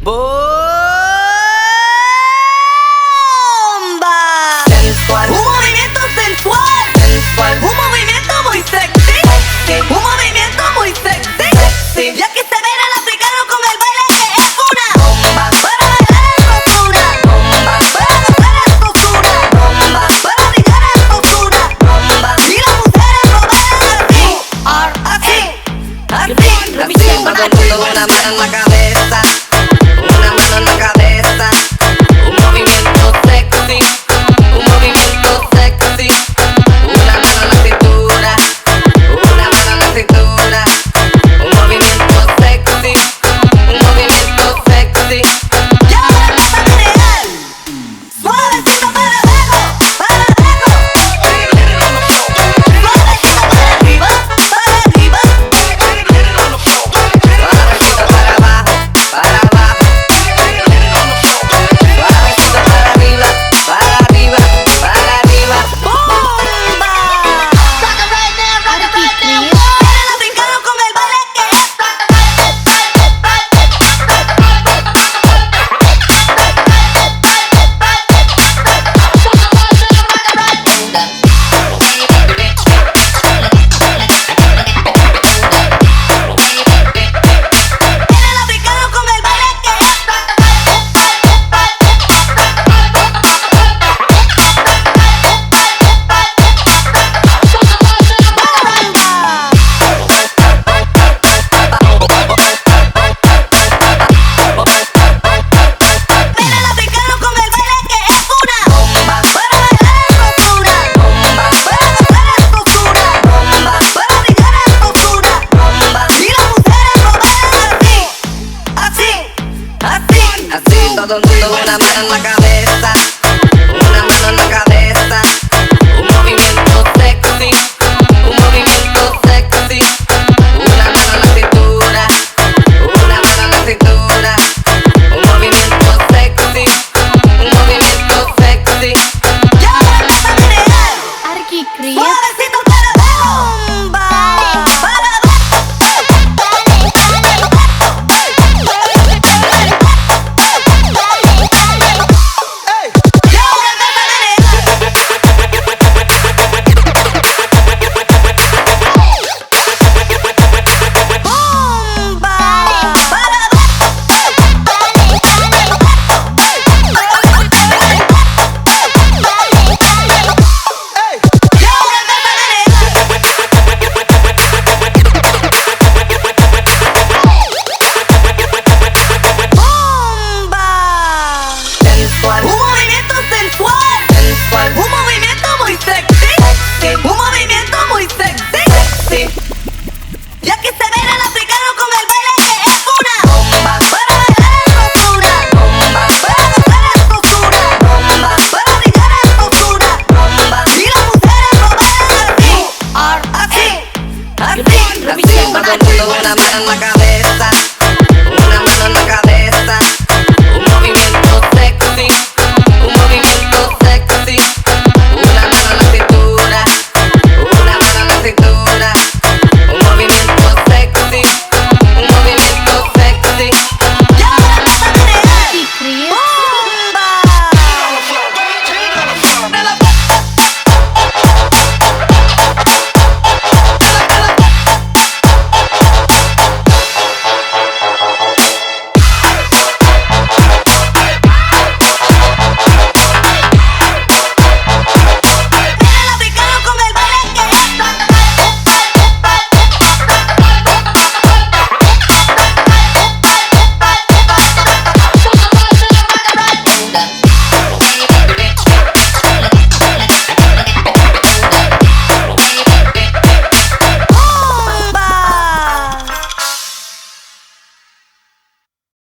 ¡Bomba! Sensual, Un movimiento sensual, sensual, un movimiento muy sexy, un movimiento muy sexy. Y aquí se ven al africano con el baile que es una bomba, para bailar esto es una bomba, para gozar esto es una bomba, para brincar esto es una bomba. y las mujeres lo bailan así, así, así. Así todo el mundo una mano en la cabeza, una mano en la cabeza. Un movimiento sexy, un movimiento sexy. Una mano en la cintura, una mano en la cintura. Un movimiento sexy, un movimiento sexy. Y ahora empieza a menear, suavecito para abajo, suavecito para arriba, Suavecito para abajo, para abajo. Suavecito para arriba, para arriba, para arriba. ¡bomba! Vienen los africanos con el baile que es Vienen los africanos con el baile que Vienen los africanos con el baile que es una Bomba, para bailar esto es una bomba, para gozar esto es una bomba, para brincar esto es una bomba. y las mujeres lo bailan así, así, así. Así todo el mundo una mano en la cabeza,